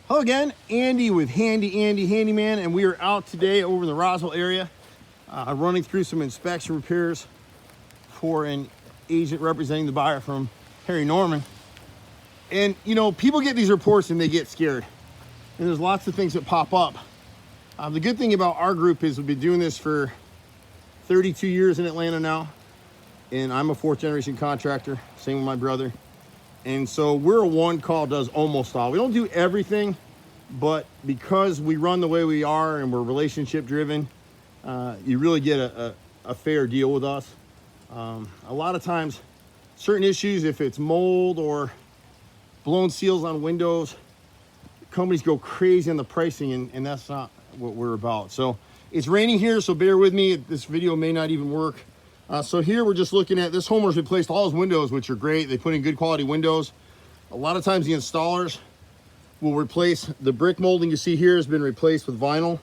Hello again, Andy with Handy Andy Handyman, and we are out today over in the Roswell area, running through some inspection repairs for an agent representing the buyer from Harry Norman. And you know, people get these reports and they get scared, and there's lots of things that pop up. The good thing about our group is we've been doing this for 32 years in Atlanta now, and I'm a fourth generation contractor, same with my brother. And so we're a one call does almost all. We don't do everything, but because we run the way we are and we're relationship driven, you really get a fair deal with us. A lot of times, certain issues, if it's mold or blown seals on windows, companies go crazy on the pricing, and that's not what we're about. So it's raining here, so bear with me. This video may not even work. So here we're just looking at, this homeowner's replaced all his windows, which are great. They put in good quality windows. A lot of times the installers will replace the brick molding you see here has been replaced with vinyl,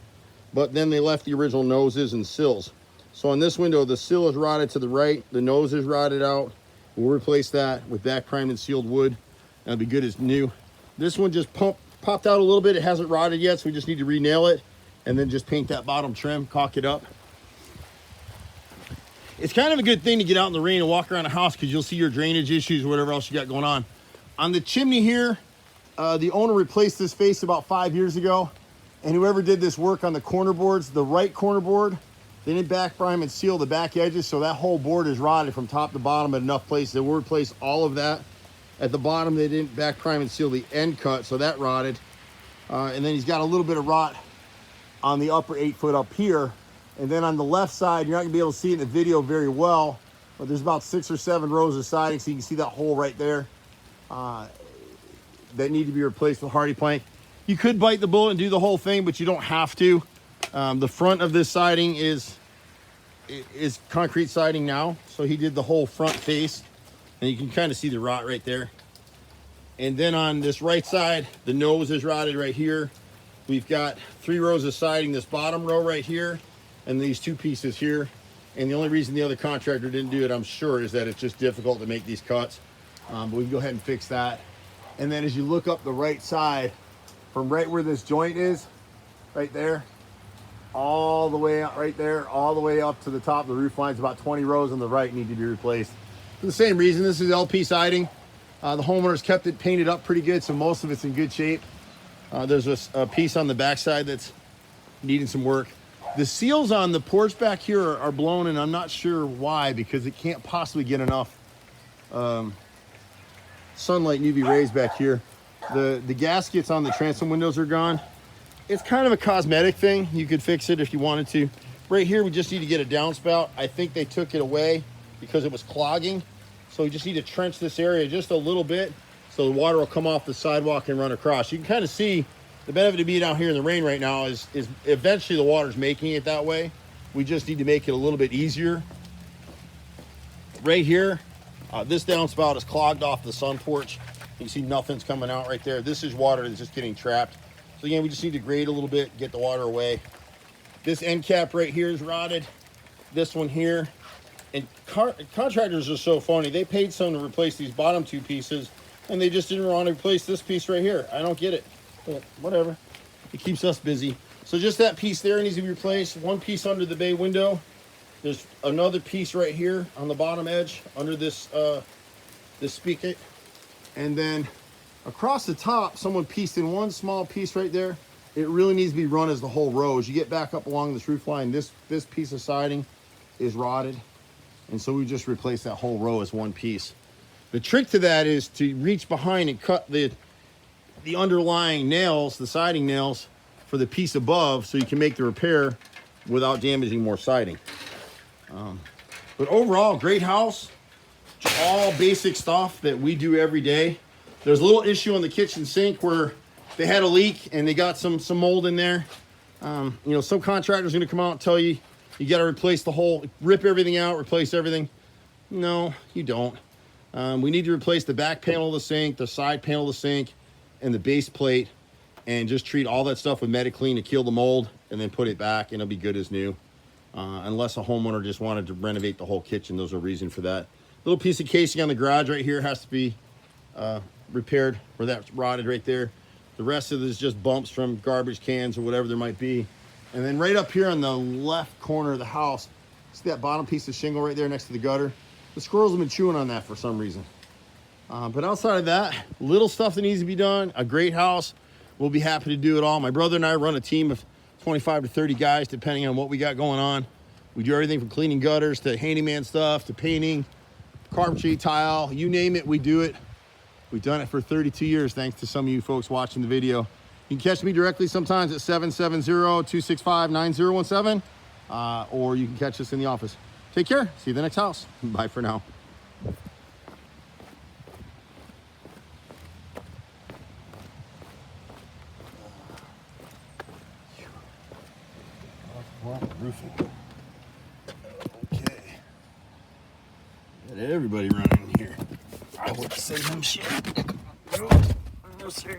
but then they left the original noses and sills. So on this window, the sill is rotted to the right, the nose is rotted out. We'll replace that with back primed and sealed wood. That'll be good as new. This one just popped out a little bit. It hasn't rotted yet, so we just need to re-nail it and then just paint that bottom trim, caulk it up. It's kind of a good thing to get out in the rain and walk around the house because you'll see your drainage issues or whatever else you got going on. On the chimney here, the owner replaced this face about 5 years ago, and whoever did this work on the corner boards, the right corner board, they didn't back prime and seal the back edges, so that whole board is rotted from top to bottom at enough places. They will replace all of that. At the bottom, they didn't back prime and seal the end cut, so that rotted. And then he's got a little bit of rot on the upper 8 foot up here. And then on the left side, you're not gonna be able to see it in the video very well, but there's about 6 or 7 rows of siding, so you can see that hole right there that need to be replaced with hardy plank. You could bite the bullet and do the whole thing, but you don't have to. The front of this siding is concrete siding now, so he did the whole front face, and you can kind of see the rot right there. And then on this right side, the nose is rotted right here. We've got 3 rows of siding, this bottom row right here, and these 2 pieces here. And the only reason the other contractor didn't do it, I'm sure, is that it's just difficult to make these cuts. But we can go ahead and fix that. And then as you look up the right side, from right where this joint is, right there, all the way out right there, all the way up to the top of the roof lines, about 20 rows on the right need to be replaced. For the same reason, this is LP siding. The homeowners kept it painted up pretty good, so most of it's in good shape. There's a piece on the backside that's needing some work. The seals on the porch back here are blown, and I'm not sure why, because it can't possibly get enough sunlight and UV rays back here. The gaskets on the transom windows are gone. It's kind of a cosmetic thing. You could fix it if you wanted to. Right here, we just need to get a downspout. I think they took it away because it was clogging. So we just need to trench this area just a little bit so the water will come off the sidewalk and run across. You can kind of see the benefit of being out here in the rain right now is eventually the water's making it that way. We just need to make it a little bit easier. Right here, this downspout is clogged off the sun porch. You can see nothing's coming out right there. This is water that's just getting trapped. So again, we just need to grade a little bit, get the water away. This end cap right here is rotted. This one here. And contractors are so funny. They paid someone to replace these bottom 2 pieces, and they just didn't want to replace this piece right here. I don't get it. But whatever. It keeps us busy. So just that piece there needs to be replaced. 1 piece under the bay window. There's another piece right here on the bottom edge under this this spigot. And then across the top, someone pieced in 1 small piece right there. It really needs to be run as the whole row. As you get back up along this roof line, this piece of siding is rotted. And so we just replaced that whole row as 1 piece. The trick to that is to reach behind and cut the underlying nails, the siding nails, for the piece above so you can make the repair without damaging more siding. But overall, great house. All basic stuff that we do every day. There's a little issue on the kitchen sink where they had a leak and they got some mold in there. You know, some contractor's gonna come out and tell you, you gotta replace the whole, rip everything out, replace everything. No, you don't. We need to replace the back panel of the sink, the side panel of the sink, and the base plate, and just treat all that stuff with Mediclean to kill the mold, and then put it back, and it'll be good as new. Unless a homeowner just wanted to renovate the whole kitchen, there's a reason for that. Little piece of casing on the garage right here has to be repaired, where that's rotted right there. The rest of it is just bumps from garbage cans or whatever there might be. And then right up here on the left corner of the house, see that bottom piece of shingle right there next to the gutter? The squirrels have been chewing on that for some reason. But outside of that, little stuff that needs to be done. A great house. We'll be happy to do it all. My brother and I run a team of 25 to 30 guys, depending on what we got going on. We do everything from cleaning gutters to handyman stuff to painting, carpentry, tile, you name it, we do it. We've done it for 32 years, thanks to some of you folks watching the video. You can catch me directly sometimes at 770-265-9017, or you can catch us in the office. Take care. See you at the next house. Bye for now. Roofing. Okay. Got everybody running in here. I would say some shit. No, sir.